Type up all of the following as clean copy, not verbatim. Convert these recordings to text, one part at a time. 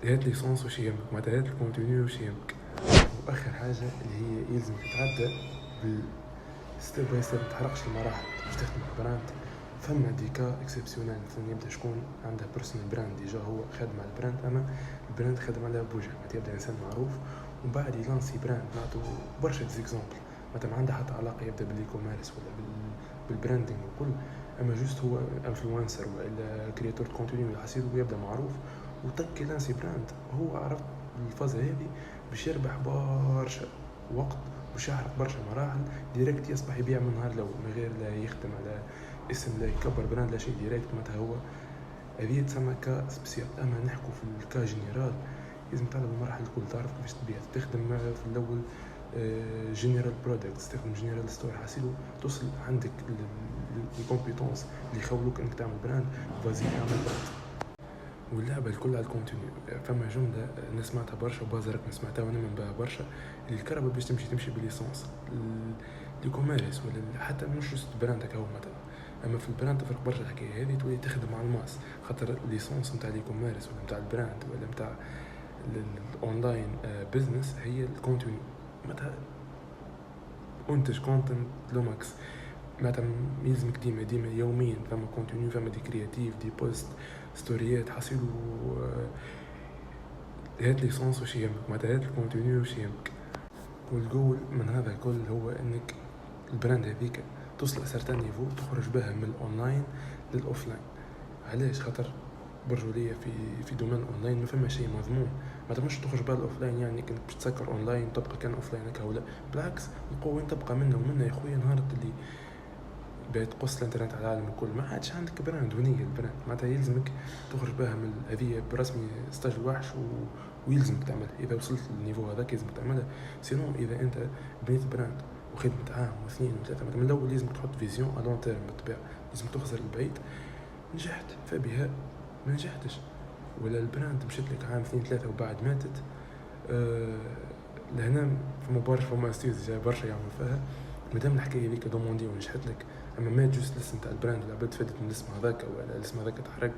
هاد ليسونس واش يهمك، معناتها هاد الكونتوني واش يهمك. واخر حاجه اللي هي يلزم تتعدى ستيب باي ستيب، ما تحرقش المراحل باش تخدم البراند. فما ديكا اكسبسيونيل مثلا يبدا شكون عنده بيرسونال براند ديجا هو خادم على البراند، اما البراند خادم على بوجه، معناتها يبدا انسان معروف ومن بعد يلانسي براند. نعطو برشا ديزيكزامبل، مثلا ما عندها حتى علاقه يبدا بالاي كوميرس ولا بالبراندينغ وكل، اما جوست هو انفلونسر ولا كرياتور كونتوني ولا حسيت ويبدا معروف وطق يلانسي براند. هو عرف الفازه هذه باش يربح برشا وقت باش يحرق برشا مراحل ديريكت، يصبح يبيع من نهار الاول من غير لا يخدم على اسم لا يكبر براند لا شيء، ديريكت معناتها هو هذه تسمى كا سبيسيال. اما نحكوا في الكا جينيرال لازم تعرف المراحل الكل، تعرف كيفاش تبيع، تخدم في الاول جينيرال برودكت، تستخدم جينيرال ستور حاسيلو توصل عندك الكومبيتونس اللي يخولوك انك تعمل براند فازي تعمل براند. واللعبه الكل على الكونتينيو. فما جمله انا سمعتها برشا وبازرك سمعتها وانا من بها برشا، اللي الكهرباء باش تمشي بالليسونس لي كوميرس ولا حتى مش جست براندك هو مثلا. اما في البراند تفرق برشا الحكايه هذه، تولي تخدم على الماس، خاطر الليسونس نتاع لي كوميرس ولا نتاع البراند ولا نتاع الاونلاين بزنس هي الكونتينيو. معناتها انتج كونتنت لو ماكس، معناتها يلزمك ديما يوميا فما كونتينيو، فما دي كرياتيف دي بوست ستوريات حاصلوا. هاد ليسونس واش يهمك، معناتها هاد الكونتينيو واش يهمك. والجول من هذا الكل هو انك البراند هذيك توصل لسرتان نيفو تخرج بها من الاونلاين للاوفلاين. علاش؟ خاطر برجوليه في دومين اونلاين ما فما شيء مضمون، ما تمش تخرج بها الاوفلاين يعني كنت باش تسكر اونلاين تبقى كان اوفلاين هكا ولا بالعكس. القوه وين تبقى منه يا خويا نهار اللي بقيت قص الانترنت على العالم الكل ما عادش عندك براند ونية البراند، معناتها يلزمك تخرج بها من هذه برسمي ستاج الوحش ويلزمك تعملها. اذا وصلت للنيفو هذاك يلزمك تعملها، سينو اذا انت بنيت براند وخدمت عام واثنين وثلاثه من الاول لازم تحط فيزيون ا لون تيرم بالطبيعه، لازم تخسر البعيد. نجحت فبها، ما نجحتش ولا البراند مشيت لك عام اثنين ثلاثه وبعد ماتت، لهنا فما برشا فما استيز جاي برشا يعمل فيها. مادام الحكايه هذيك دوموندي ونجحت لك، اما ما تجوز الاسم تاع البراند ولا عبد فادت من الاسم هذاك ولا الاسم هذاك تحرق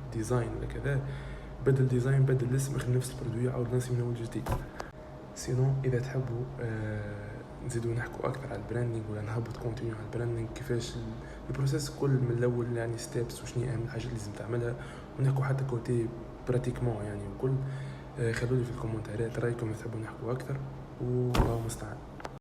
الديزاين ولا كذا، بدل ديزاين بدل الاسم اخذ نفس البرودوي عاود ناسي من اول جديد. سينو اذا تحبوا نزيدوا نحكوا اكثر على البراندينغ ولا نهبط كونتينيو على البراندينغ كيفاش البروسيس كل من الاول يعني ستيبس وشنو اهم الحاجات اللي لازم تعملها، ونحكوا حتى كوتي براتيكمون يعني وكل. خلوا لي في الكومنتات رايكم تحبوا نحكوا اكثر والله المستعان.